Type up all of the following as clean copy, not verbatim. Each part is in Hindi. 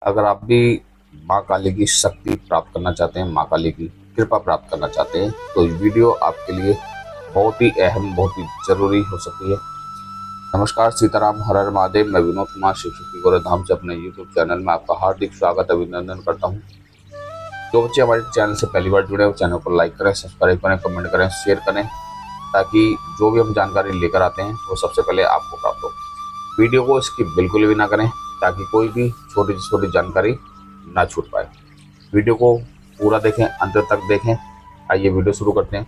अगर आप भी माँ काली की शक्ति प्राप्त करना चाहते हैं, माँ काली की कृपा प्राप्त करना चाहते हैं, तो ये वीडियो आपके लिए बहुत ही अहम, बहुत ही ज़रूरी हो सकती है। नमस्कार, सीताराम, हर हर महादेव। मैं विनोद कुमार शिव शक्ति गोरखधाम से अपने यूट्यूब चैनल में आपका हार्दिक स्वागत, अभिनंदन करता हूँ। जो बच्चे हमारे चैनल से पहली बार जुड़े हो, चैनल को लाइक करें, सब्सक्राइब करें, कमेंट करें, शेयर करें, ताकि जो भी हम जानकारी लेकर आते हैं वो सबसे पहले आपको प्राप्त हो। वीडियो को स्किप बिल्कुल भी ना करें, ताकि कोई भी छोटी से छोटी जानकारी ना छूट पाए। वीडियो को पूरा देखें, अंत तक देखें। आइए वीडियो शुरू करते हैं।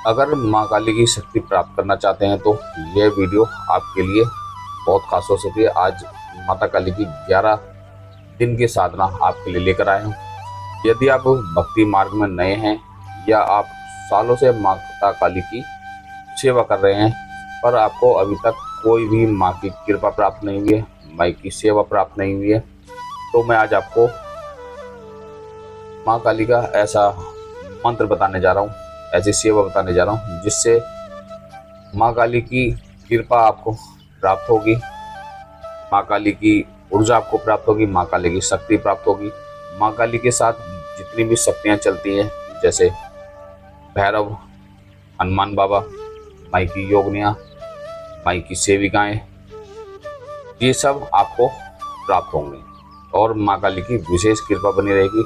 अगर माँ काली की शक्ति प्राप्त करना चाहते हैं तो यह वीडियो आपके लिए बहुत खास हो सकती है। आज माता काली की 11 दिन की साधना आपके लिए लेकर आए हूँ। यदि आप भक्ति मार्ग में नए हैं या आप सालों से माता काली की सेवा कर रहे हैं, पर आपको अभी तक कोई भी माँ की कृपा प्राप्त नहीं हुई है, माँ की सेवा प्राप्त नहीं हुई है, तो मैं आज आपको माँ काली का ऐसा मंत्र बताने जा रहा हूँ, ऐसी सेवा बताने जा रहा हूँ जिससे माँ काली की कृपा आपको प्राप्त होगी, माँ काली की ऊर्जा आपको प्राप्त होगी, माँ काली की शक्ति प्राप्त होगी। माँ काली के साथ जितनी भी शक्तियाँ चलती हैं, जैसे भैरव, हनुमान बाबा, माई की योगनियाँ, माई की सेविकाएँ, ये सब आपको प्राप्त होंगे और माँ काली की विशेष कृपा बनी रहेगी।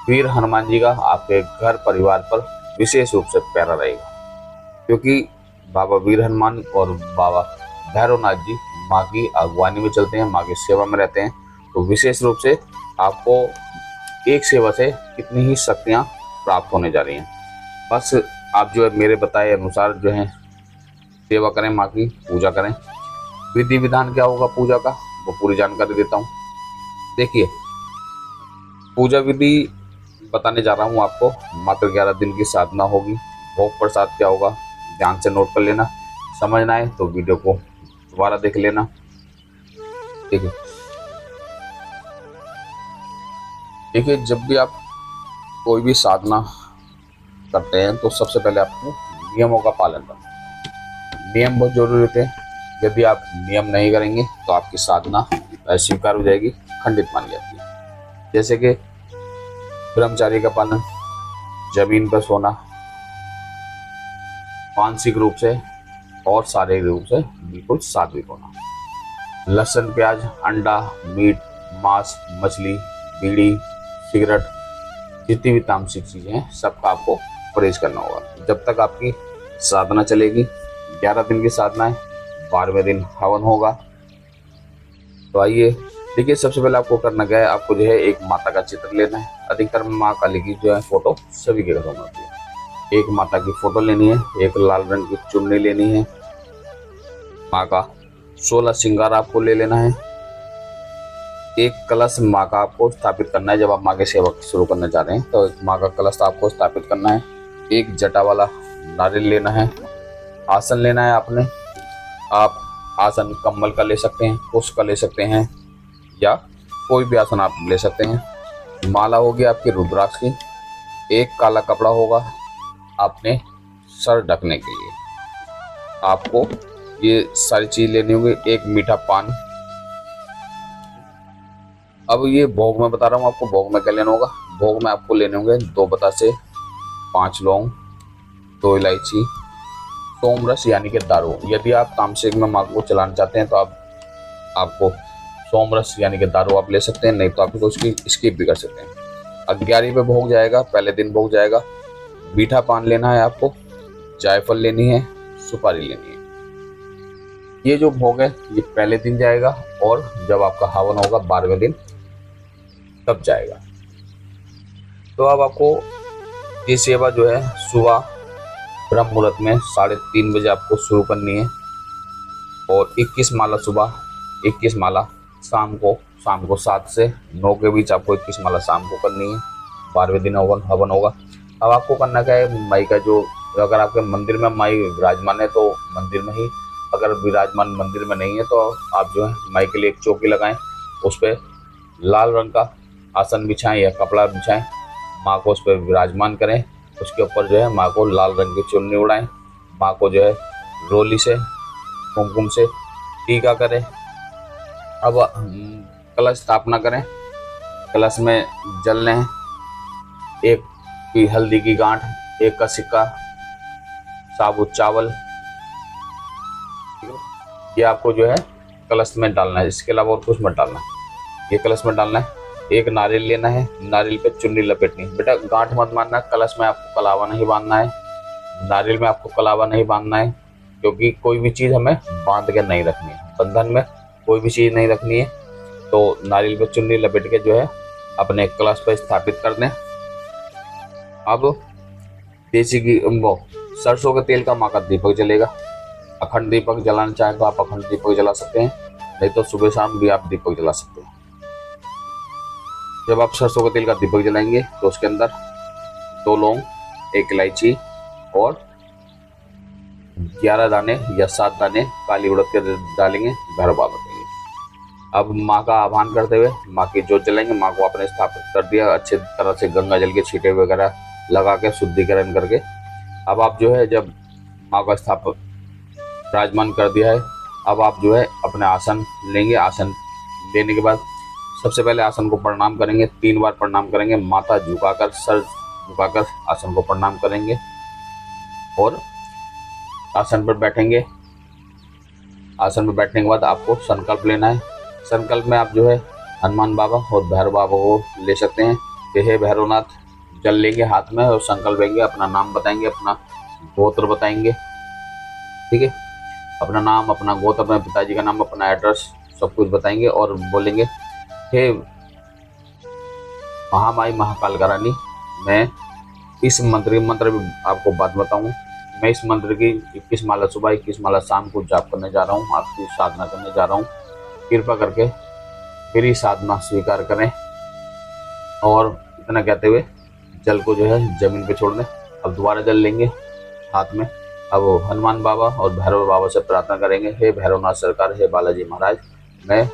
वीर हनुमान जी का आपके घर परिवार पर विशेष रूप से प्यारा रहेगा, क्योंकि बाबा वीर हनुमान और बाबा भैरवनाथ जी माँ की अगवानी में चलते हैं, माँ की सेवा में रहते हैं। तो विशेष रूप से आपको एक सेवा से कितनी ही शक्तियाँ प्राप्त होने जा रही हैं। बस आप जो है मेरे बताए अनुसार जो है सेवा करें, माँ की पूजा करें। विधि विधान क्या होगा पूजा का, वो पूरी जानकारी देता हूँ। देखिए, पूजा विधि बताने जा रहा हूँ आपको। मात्र 11 दिन की साधना होगी। भोग प्रसाद क्या होगा, ध्यान से नोट कर लेना। समझना है तो वीडियो को दोबारा देख लेना। देखिए देखिए जब भी आप कोई भी साधना करते हैं तो सबसे पहले आपको नियमों का पालन करना है। नियम बहुत जरूरी होते हैं। यदि आप नियम नहीं करेंगे तो आपकी साधना अस्वीकार हो जाएगी, खंडित मानी जाती है। जैसे कि ब्रह्मचारी का पालन, जमीन पर सोना, मानसिक रूप से और शारीरिक रूप से बिल्कुल सात्विक होना, लहसुन, प्याज, अंडा, मीट, मांस, मछली, बीड़ी, सिगरेट, जितनी भी तामसिक चीजें हैं सबका आपको परहेज करना होगा जब तक आपकी साधना चलेगी। 11 दिन की साधना है, 12वें दिन हवन होगा। तो आइए देखिए, सबसे पहले आपको करना क्या है, आपको जो है एक माता का चित्र लेना है। अधिकतर माँ काली की जो है फोटो सभी के घरों में होती है। एक माता की फोटो लेनी है, एक लाल रंग की चुन्नी लेनी है, माँ का 16 श्रृंगार आपको ले लेना है, एक कलश माँ का आपको स्थापित करना है। जब आप माँ की सेवा शुरू करना चाह रहे हैं तो एक माँ का कलश आपको स्थापित करना है। एक जटा वाला नारियल लेना है। आसन लेना है आपने। आप आसन कम्बल का ले सकते हैं, कुश का ले सकते हैं, या कोई भी आसन आप ले सकते हैं। माला होगी आपकी रुद्राक्ष की। एक काला कपड़ा होगा आपने सर ढकने के लिए। आपको ये सारी चीज लेनी होगी। एक मीठा पान। अब ये भोग में बता रहा हूँ आपको, भोग में क्या लेना होगा। भोग में आपको लेने होंगे 2 बतासे, 5 लौंग, 2 इलायची, सोमरस यानी कि दारू। यदि आप तामसिक में माँ को चलाना चाहते हैं तो आपको सोमरस यानी कि दारू आप ले सकते हैं, नहीं तो आप उसकी स्किप भी कर सकते हैं। 11 पे भोग जाएगा, पहले दिन भोग जाएगा। मीठा पान लेना है आपको, जायफल लेनी है, सुपारी लेनी है। ये जो भोग है ये पहले दिन जाएगा, और जब आपका हवन होगा 12वें दिन तब जाएगा। तो अब आपको ये सेवा जो है सुबह ब्रह्म मुहूर्त में 3:30 बजे आपको शुरू करनी है, और 21 माला सुबह, 21 माला शाम को 7 से 9 के बीच आपको 21 माला शाम को करनी है। 12वें दिन हवन होगा। अब आपको करना क्या है, माई का जो, अगर आपके मंदिर में माई विराजमान है तो मंदिर में ही, अगर विराजमान मंदिर में नहीं है तो आप जो है माई के लिए एक चौकी लगाएं, उस पर लाल रंग का आसन बिछाएं या कपड़ा बिछाएं, माँ को उस पर विराजमान करें। उसके ऊपर जो है माँ को लाल रंग की चुन्नी उड़ाएं, माँ को जो है रोली से, कुमकुम से टीका करें। अब कलश स्थापना करें। कलश में जल लें, एक की हल्दी की गांठ, एक का सिक्का, साबुत चावल, ये आपको जो है कलश में डालना है। इसके अलावा और कुछ मत डालना, ये कलश में डालना है। एक नारियल लेना है, नारियल पे चुन्नी लपेटनी है। बेटा गांठ मत मारना, कलश में आपको कलावा नहीं बांधना है, नारियल में आपको कलावा नहीं बांधना है, क्योंकि कोई भी चीज़ हमें बांध के नहीं रखनी है। बंधन में कोई भी चीज़ नहीं रखनी है। तो नारियल पे चुन्नी लपेट के जो है अपने कलश पर स्थापित कर दें। अब देसी घी वो सरसों के तेल का माँ का दीपक जलेगा। अखंड दीपक जलाना चाहें तो आप अखंड दीपक जला सकते हैं, नहीं तो सुबह शाम भी आप दीपक जला सकते हैं। जब आप सरसों के तेल का दीपक जलाएंगे तो उसके अंदर 2 लौंग, 1 इलायची और 11 दाने या 7 दाने काली उड़द के डालेंगे, भैरव बाबा के लिए। अब माँ का आह्वान करते हुए माँ की जोत जलाएंगे। माँ को आपने स्थापित कर दिया, अच्छे तरह से गंगा जल के छींटे वगैरह लगा के शुद्धिकरण करके। अब आप जो है जब माँ का स्थापित विराजमान कर दिया है, अब आप जो है अपने आसन लेंगे। आसन लेने के बाद सबसे पहले आसन को प्रणाम करेंगे, 3 बार प्रणाम करेंगे। माथा झुकाकर, सर झुकाकर आसन को प्रणाम करेंगे और आसन पर बैठेंगे। आसन पर बैठने के बाद आपको संकल्प लेना है। संकल्प में आप जो है हनुमान बाबा और भैरव बाबा को ले सकते हैं कि हे भैरवनाथ, जल लेंगे हाथ में और संकल्प लेंगे। अपना नाम बताएंगे, अपना गोत्र बताएंगे, ठीक है, अपना नाम, अपना गोत्र, अपने पिताजी का नाम, अपना एड्रेस, सब कुछ बताएंगे और बोलेंगे हे महामाई महाकाल रानी, मैं इस मंत्र भी आपको बात बताऊं। मैं इस मंत्र की 21 माला सुबह 21 माला शाम को जाप करने जा रहा हूँ, आपकी साधना करने जा रहा हूँ। कृपा करके मेरी साधना स्वीकार करें। और इतना कहते हुए जल को जो है जमीन पे छोड़ दें। अब दोबारा जल लेंगे हाथ में। अब हनुमान बाबा और भैरव बाबा से प्रार्थना करेंगे, हे भैरवनाथ सरकार, हे बालाजी महाराज, मैं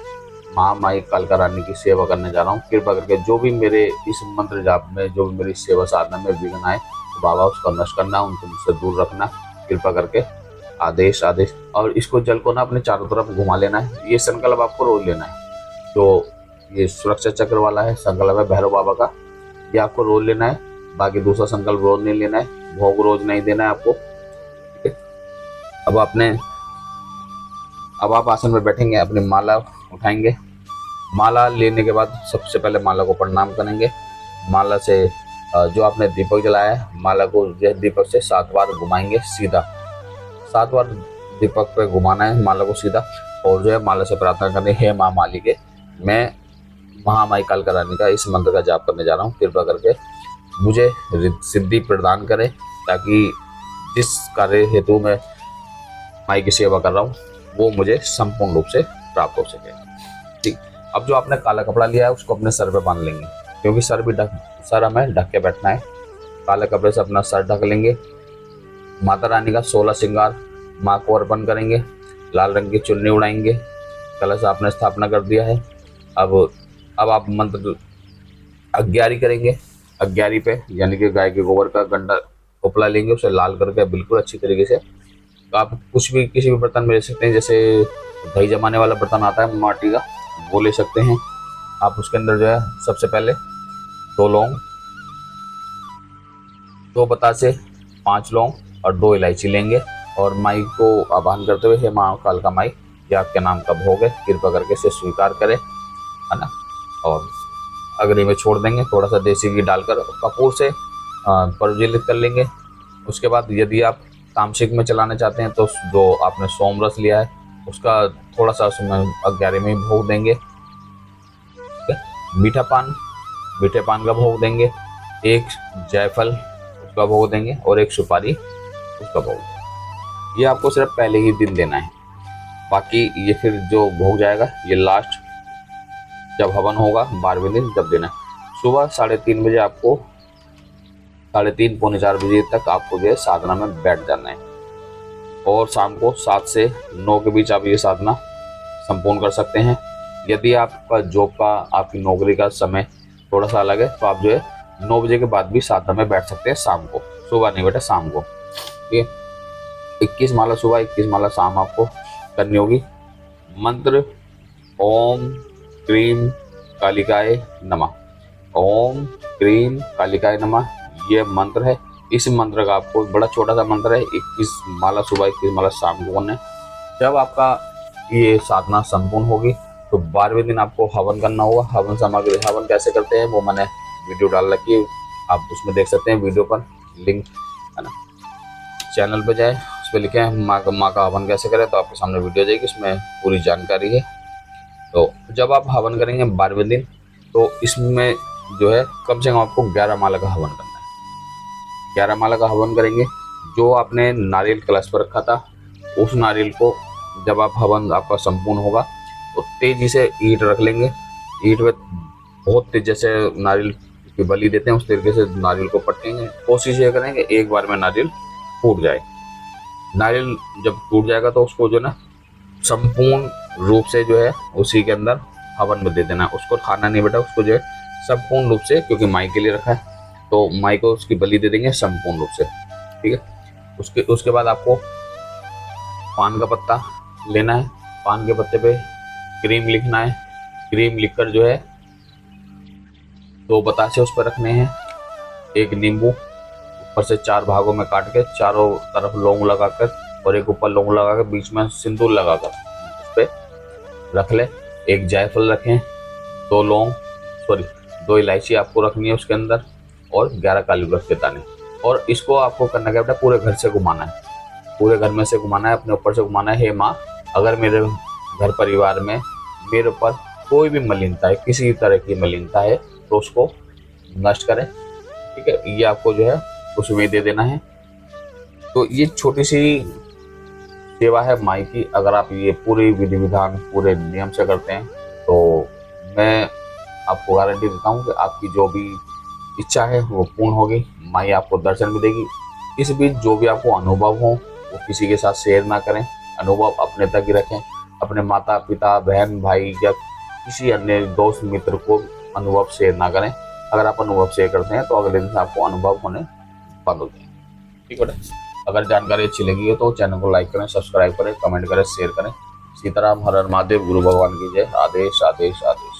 महामाई कालका रानी की सेवा करने जा रहा हूँ। कृपा करके जो भी मेरे इस मंत्र जाप में, जो भी मेरी सेवा साधना में विघ्न आए, तो बाबा उसका नष्ट करना, उनको मुझसे दूर रखना, कृपा करके आदेश। और इसको जल को ना अपने चारों तरफ घुमा लेना है। ये संकल्प आपको रोज लेना है। तो ये सुरक्षा चक्र वाला है संकल्प है भैरव बाबा का, ये आपको रोज लेना है। बाकी दूसरा संकल्प रोज नहीं लेना है, भोग रोज नहीं देना है आपको, ठीक है। अब आप आसन में बैठेंगे, अपनी माला उठाएंगे। माला लेने के बाद सबसे पहले माला को प्रणाम करेंगे। माला से जो आपने दीपक जलाया है, माला को दीपक से 7 बार घुमाएंगे सीधा। 7 बार दीपक पे घुमाना है माला को सीधा। और जो है माला से प्रार्थना करनी है, माँ मालिके, मैं महामाई कालका रानी का इस मंत्र का जाप करने जा रहा हूँ। कृपा करके मुझे सिद्धि प्रदान करें, ताकि जिस कार्य हेतु मैं माई की सेवा कर रहा हूँ वो मुझे संपूर्ण रूप से प्राप्त हो सके, ठीक। अब जो आपने काला कपड़ा लिया है उसको अपने सर पे बांध लेंगे, क्योंकि सर हमें ढक के बैठना है। काले कपड़े से अपना सर ढक लेंगे। माता रानी का 16 श्रृंगार माँ को अर्पण करेंगे। लाल रंग की चुन्नी उड़ाएंगे। कलश आपने स्थापना कर दिया है। अब आप मंत्र अग्यारी करेंगे। अग्यारी पे यानी कि गाय के गोबर का गंडा उपला लेंगे, उसे लाल करके बिल्कुल अच्छी तरीके से। तो आप कुछ भी किसी भी बर्तन में ले सकते हैं, जैसे दही जमाने वाला बर्तन आता है माटी का, वो ले सकते हैं आप। उसके अंदर जो है सबसे पहले 2 लौंग, 2 बतासे, 5 लौंग और 2 इलायची लेंगे। और माई को आह्वान करते हुए, हे माँ कालका माई, ये आपके नाम का भोग है, कृपा करके इसे स्वीकार करें, है ना। और अग्नि में छोड़ देंगे, थोड़ा सा देसी घी डालकर कपूर से प्रज्वलित कर लेंगे। उसके बाद यदि आप तामसिक में चलाना चाहते हैं तो जो आपने सोम रस लिया है उसका थोड़ा सा उसमें अग्यारी में भोग देंगे। मीठे पान का भोग देंगे, 1 जायफल उसका भोग देंगे और 1 सुपारी उसका भोग देंगे। ये आपको सिर्फ पहले ही दिन देना है। बाकी ये फिर जो भोग जाएगा ये लास्ट जब हवन होगा 12वें दिन जब देना है। सुबह 3:30 बजे आपको 3:30 पौने 4 बजे तक आपको जो है साधना में बैठ जाना है। और शाम को 7 से 9 के बीच आप ये साधना संपूर्ण कर सकते हैं। यदि आपका जॉब का, आपकी नौकरी का समय थोड़ा सा अलग है तो आप जो है 9 बजे के बाद भी साधना में बैठ सकते हैं शाम को, सुबह नहीं बेटा, शाम को। ठीक है, 21 माला सुबह 21 माला शाम आपको करनी होगी। मंत्र ओम क्रीम कालिकाय नमः, ओम क्रीम कालिकाय नमः, ये मंत्र है। इस मंत्र का आपको बड़ा छोटा सा मंत्र है, 21 माला सुबह 21 माला शाम को करना है। जब आपका ये साधना संपूर्ण होगी तो 12वें दिन आपको हवन करना होगा। हवन सामग्री, हवन कैसे करते हैं वो मैंने वीडियो डाल रखी है, आप उसमें देख सकते हैं, वीडियो पर लिंक है ना। चैनल पे जाए, उस पर लिखे हैं माँ का हवन कैसे करें, तो आपके सामने वीडियो जाएगी, इसमें पूरी जानकारी है। तो जब आप हवन करेंगे 12वें दिन, तो इसमें जो है कम से कम आपको 11 माला का हवन करना है। 11 माला का हवन करेंगे। जो आपने नारियल कलश पर रखा था, उस नारियल को जब आप हवन आपका संपूर्ण होगा तो तेजी से ईंट रख लेंगे। ईंट में बहुत तेज, जैसे नारियल की बलि देते हैं उस तरीके से नारियल को पटकेंगे। कोशिश ये करेंगे एक बार में नारियल फूट जाए। नारियल जब टूट जाएगा तो उसको जो ना संपूर्ण रूप से जो है उसी के अंदर हवन में दे देना है। उसको खाना नहीं बेटा, उसको जो है संपूर्ण रूप से, क्योंकि माई के लिए रखा है तो माई को उसकी बलि दे देंगे संपूर्ण रूप से, ठीक है। उसके बाद आपको पान का पत्ता लेना है। पान के पत्ते पे क्रीम लिखना है। क्रीम लिखकर जो है 2 बतासे उस पर रखने हैं। एक नींबू ऊपर से 4 भागों में काट के चारों तरफ लौंग लगाकर, और एक ऊपर लौंग लगाकर बीच में सिंदूर लगाकर उस पर रख ले। एक जायफल रखें, 2 इलायची आपको रखनी है उसके अंदर, और 11 काली मिर्च के दाने। और इसको आपको करना क्या बेटा, पूरे घर से घुमाना है, पूरे घर में से घुमाना है, अपने ऊपर से घुमाना है। हे माँ, अगर मेरे घर परिवार में मेरे ऊपर कोई भी मलिनता है, किसी तरह की मलिनता है, तो उसको नष्ट करें, ठीक है। ये आपको जो है उसमें दे देना है। तो ये छोटी सी सेवा है माई की। अगर आप ये पूरी विधि विधान पूरे नियम से करते हैं तो मैं आपको गारंटी देता हूँ कि आपकी जो भी इच्छा है वो पूर्ण होगी। माई आपको दर्शन भी देगी। इस बीच जो भी आपको अनुभव हो वो किसी के साथ शेयर ना करें, अनुभव अपने तक ही रखें। अपने माता पिता बहन भाई या किसी अन्य दोस्त मित्र को अनुभव शेयर ना करें। अगर आप अनुभव शेयर करते हैं तो अगले दिन से आपको अनुभव होने बंद हो जाएंगे, ठीक है। अगर जानकारी अच्छी लगी हो तो चैनल को लाइक करें, सब्सक्राइब करें, कमेंट करें, शेयर करें। सीताराम हर हर महादेव, गुरु भगवान की जय। आदेश आदेश आदेश।